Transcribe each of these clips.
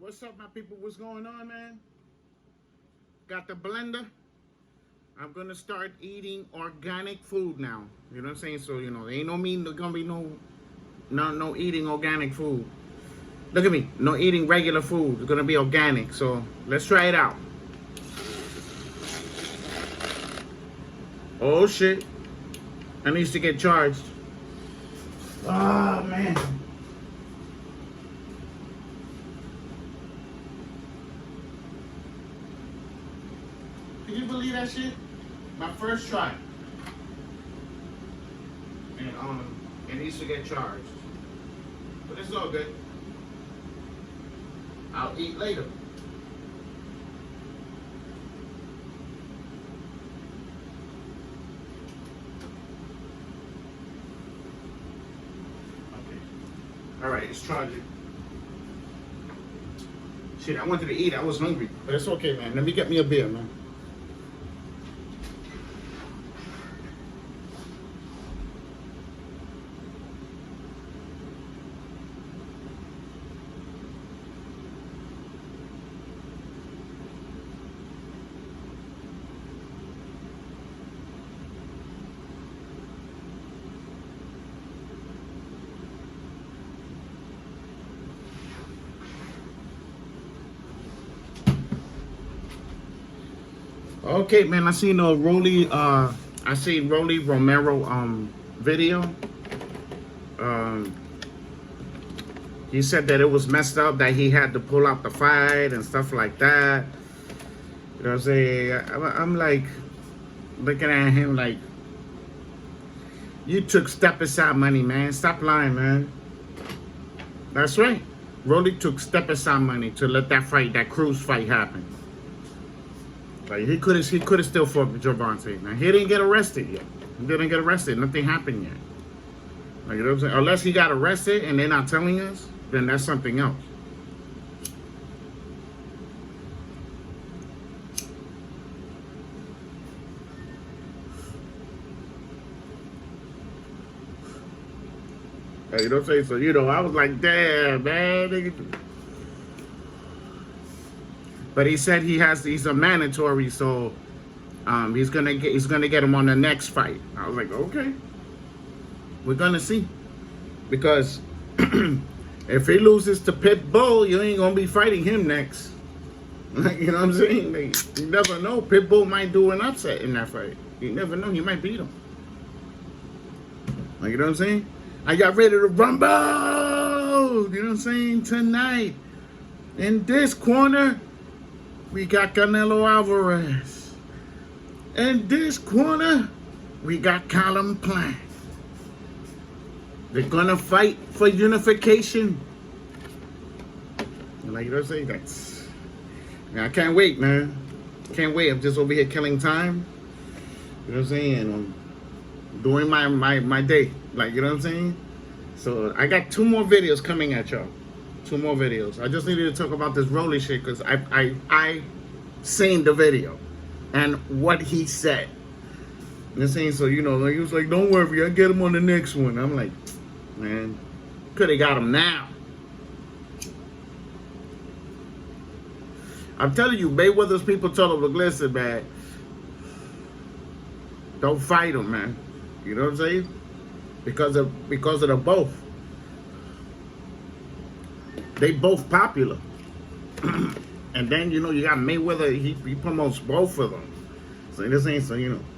What's up, my people? What's going on, man? Got the blender. I'm gonna start eating organic food now. You know what I'm saying? So there ain't no mean there's gonna be no eating organic food. Look at me, no eating regular food. It's gonna be organic. So let's try it out. Oh shit! I need to get charged. Oh man. Can you believe that shit? My first try. And it needs to get charged. But it's all good. I'll eat later. Okay. Alright, it's charging. Shit, I wanted to eat. I was hungry. But it's okay, man. Let me get me a beer, man. Okay, man, I seen Rolly Romero video. He said that it was messed up, that he had to pull out the fight and stuff like that. You know what I'm saying? I'm like looking at him like, you took step aside money, man. Stop lying, man. That's right. Rolly took step aside money to let that cruise fight happen. Like he could have still fought with Gervonta. Now he didn't get arrested yet. He didn't get arrested. Nothing happened yet. Like, you know what I'm saying? Unless he got arrested and they're not telling us, then that's something else. Like, you know what I'm saying? So I was like, damn, man. But he said he's a mandatory, so he's gonna get him on the next fight. I was like, okay, we're gonna see, because if he loses to Pitbull, you ain't gonna be fighting him next. Like, you know what I'm saying? Like, you never know. Pitbull might do an upset in that fight. You never know. He might beat him. Like, you know what I'm saying? I got ready to rumble. You know what I'm saying? Tonight in this corner, we got Canelo Alvarez. In this corner, we got Callum Plant. They're gonna fight for unification. Like, you know what I'm saying? I can't wait, man. Can't wait. I'm just over here killing time. You know what I'm saying? I'm doing my day. Like, you know what I'm saying? So I got 2 more videos coming at y'all. 2 more videos. I just needed to talk about this Rolly shit because I seen the video and what he said. And saying, so like, he was like, don't worry, I'll get him on the next one. I'm like, man, could have got him now. I'm telling you, Mayweather's people told him, look, listen, man, don't fight him, man. You know what I'm saying? Because of the both. They both popular. And then, you got Mayweather, he promotes both of them. So this ain't,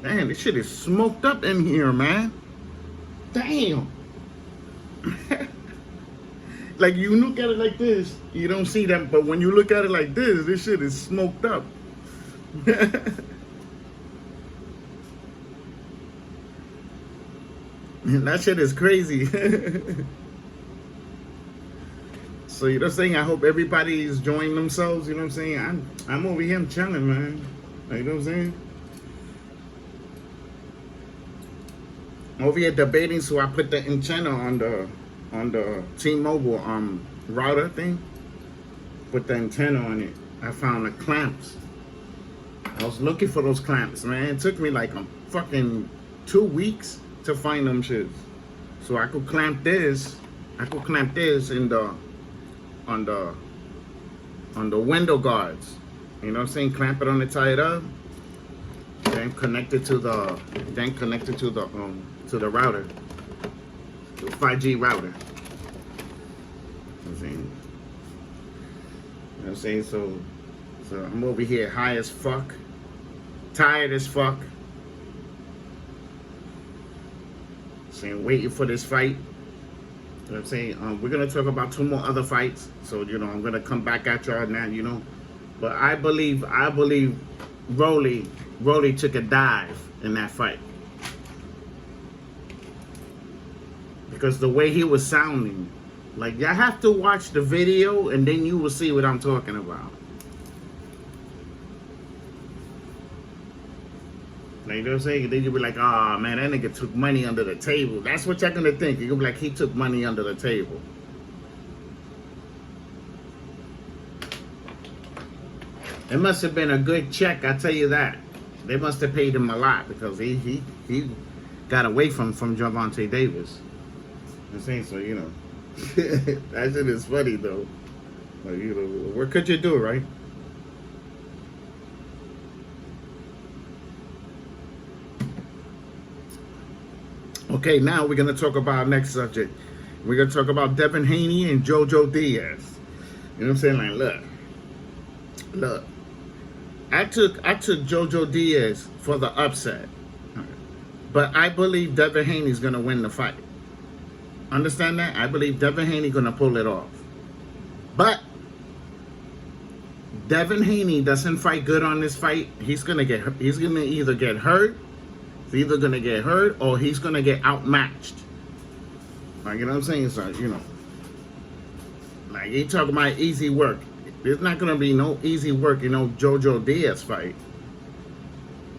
damn, this shit is smoked up in here, man. Damn. Like, you look at it like this, you don't see that, but when you look at it like this shit is smoked up. That shit is crazy. So, you know what I'm saying? I hope everybody is enjoying themselves. You know what I'm saying? I'm over here chilling, man. Like, you know what I'm saying? Over here debating, so I put the antenna on the T-Mobile router thing. Put the antenna on it. I found the clamps. I was looking for those clamps, man. It took me like a fucking 2 weeks to find them shits. So I could clamp this. I could clamp this in the on the on the window guards. You know what I'm saying? Clamp it on it, tie it up. Then connect it to the router, the 5G router. You know what I'm saying? So I'm over here high as fuck, tired as fuck. Saying waiting for this fight. You know what I'm saying? We're gonna talk about 2 more other fights. So I'm gonna come back at y'all now. But I believe Rolly took a dive in that fight. Because the way he was sounding, like, y'all have to watch the video and then you will see what I'm talking about. Like, you know what I'm saying? Then you'll be like, oh man, that nigga took money under the table. That's what y'all gonna think. You'll be like, he took money under the table. It must have been a good check, I tell you that. They must have paid him a lot because he got away from Gervonta Davis. I'm saying, so that shit is funny though. Like, what could you do, right? Okay, now we're gonna talk about our next subject. We're gonna talk about Devin Haney and JoJo Diaz. You know what I'm saying? Like, look. I took JoJo Diaz for the upset, but I believe Devin Haney's gonna win the fight. Understand that? I believe Devin Haney gonna pull it off. But Devin Haney doesn't fight good on this fight. He's gonna either get hurt. He's either gonna get hurt or he's gonna get outmatched. Like, you know what I'm saying? So like, he talking about easy work. There's not gonna be no easy work in no JoJo Diaz fight.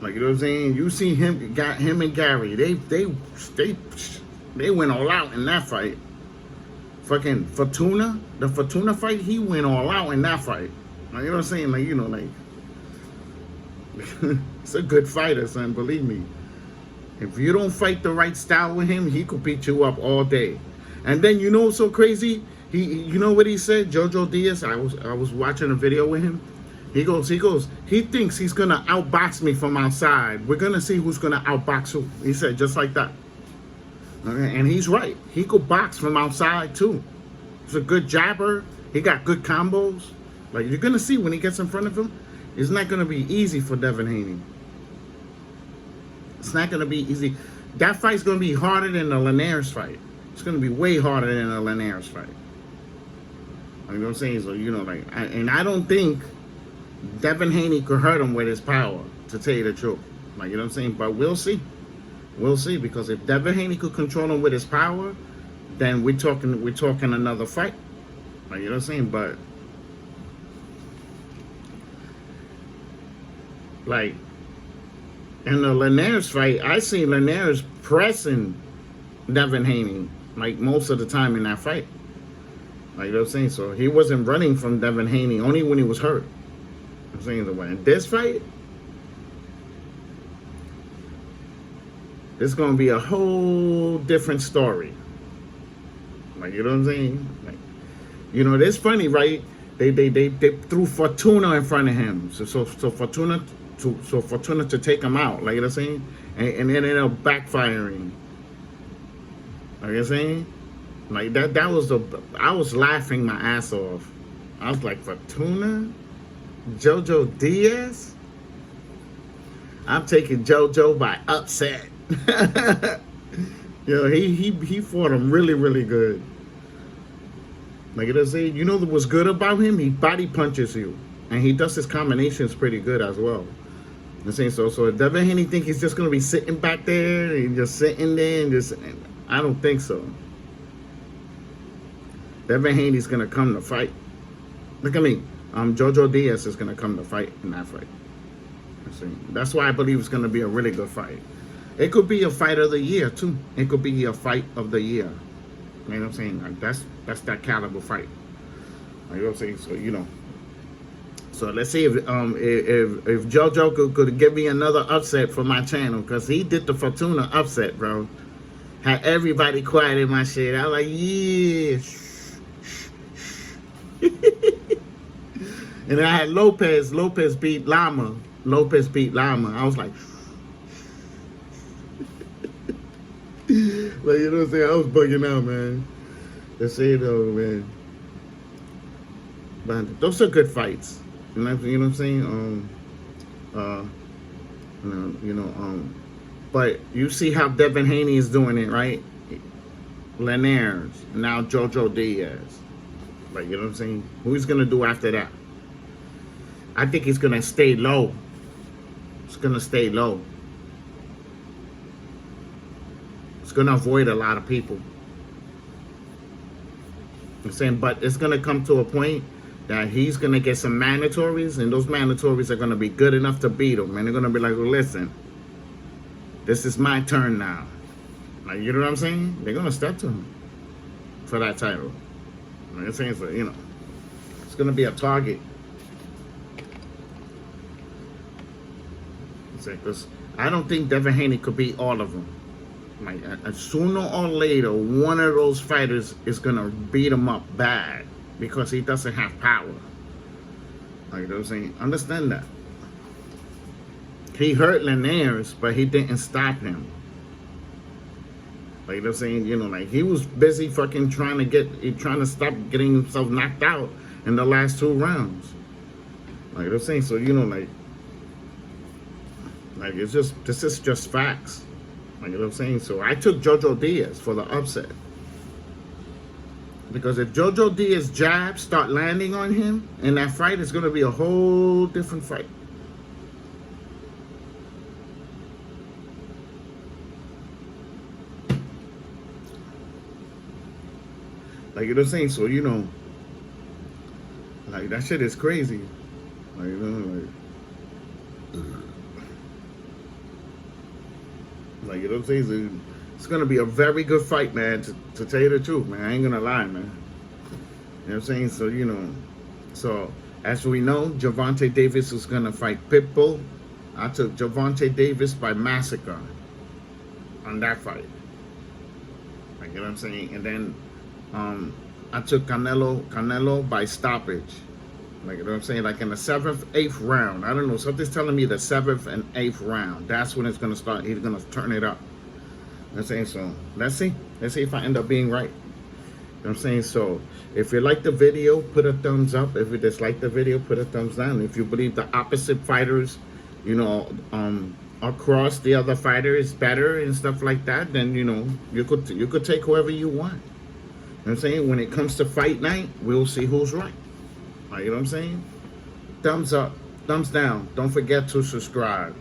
Like, you know what I'm saying? You see him and Gary. They went all out in that fight. Fucking Fortuna, the Fortuna fight, he went all out in that fight. Like, you know what I'm saying? Like, it's a good fighter, son. Believe me. If you don't fight the right style with him, he could beat you up all day. And then what's so crazy? You know what he said? JoJo Diaz. I was watching a video with him. He thinks he's gonna outbox me from outside. We're gonna see who's gonna outbox who. He said just like that. Okay, and he's right. He could box from outside too. He's a good jabber. He got good combos. Like, you're gonna see when he gets in front of him, it's not gonna be easy for Devin Haney. It's not gonna be easy. That fight's gonna be harder than the Linares fight. It's gonna be way harder than the Linares fight. You know what I'm saying? So, I don't think Devin Haney could hurt him with his power, to tell you the truth. Like, you know what I'm saying? But we'll see. We'll see, because if Devin Haney could control him with his power, then we're talking another fight. Like, you know what I'm saying? But like, in the Linares fight, I see Linares pressing Devin Haney like most of the time in that fight. Like, you know what I'm saying? So he wasn't running from Devin Haney only when he was hurt. I'm saying the way in this fight, it's gonna be a whole different story. Like, you know what I'm saying? Like, it's funny, right? They threw Fortuna in front of him. So Fortuna to take him out. Like, you know what I'm saying? And it ended up backfiring. Like, you know what I'm saying? Like, that was I was laughing my ass off. I was like, Fortuna? JoJo Diaz? I'm taking JoJo by upset. He fought him really, really good. Like, you know what I'm saying? What's good about him? He body punches you. And he does his combinations pretty good as well. I'm saying, so if Devin Haney think he's just gonna be sitting back there and just sitting there and I don't think so. Devin Haney's gonna come to fight. Look at me. JoJo Diaz is gonna come to fight in that fight. That's why I believe it's gonna be a really good fight. It could be a fight of the year too. It could be a fight of the year. You know what I'm saying? Like, that's that caliber fight. You know what I'm saying? So So let's see if JoJo could give me another upset for my channel, because he did the Fortuna upset, bro. Had everybody quiet in my shit. I was like, yeah. And then I had Lopez. Lopez beat Lama. Lopez beat Lama. I was like, you know what I'm saying? I was bugging out, man. That's it, though, man. But those are good fights. You know what I'm saying? But you see how Devin Haney is doing it, right? Linares, now Jojo Diaz. Like, you know what I'm saying? Who's gonna do after that? I think he's gonna stay low. It's gonna stay low. It's gonna avoid a lot of people. I'm saying, but it's gonna come to a point that he's gonna get some mandatories, and those mandatories are gonna be good enough to beat him. And they're gonna be like, well, listen, this is my turn now. Like, you know what I'm saying? They're gonna step to him for that title. Like I'm saying, so, you know, it's gonna be a target. Because I don't think Devin Haney could beat all of them. Like, sooner or later, one of those fighters is gonna beat him up bad because he doesn't have power. Like, you know what I'm saying? Understand that. He hurt Linares, but he didn't stop him. Like, you know what I'm saying? You know, like, he was busy fucking trying to stop getting himself knocked out in the last 2 rounds. Like, you know what I'm saying? So, you know, like, it's just, this is just facts. Like, you know what I'm saying? So I took Jojo Diaz for the upset. Because if Jojo Diaz jabs start landing on him in that fight, it's going to be a whole different fight. Like, you know what I'm saying? So, you know, like, that shit is crazy. Like, you know, like, you know what I'm saying? So it's going to be a very good fight, man, to tell you the truth, man. I ain't going to lie, man. You know what I'm saying? So, you know, so as we know, Gervonta Davis is going to fight Pitbull. I took Gervonta Davis by massacre on that fight. Like, you know what I'm saying? And then I took Canelo by stoppage. Like, you know what I'm saying? Like in the 7th, 8th round. I don't know. Something's telling me the 7th and 8th round. That's when it's going to start. He's going to turn it up. You know what I'm saying? So, let's see. Let's see if I end up being right. You know what I'm saying? So, if you like the video, put a thumbs up. If you dislike the video, put a thumbs down. If you believe the opposite fighters, you know, across the other fighter is better and stuff like that, then, you know, you could take whoever you want. You know what I'm saying? When it comes to fight night, we'll see who's right. You know what I'm saying? Thumbs up, thumbs down. Don't forget to subscribe.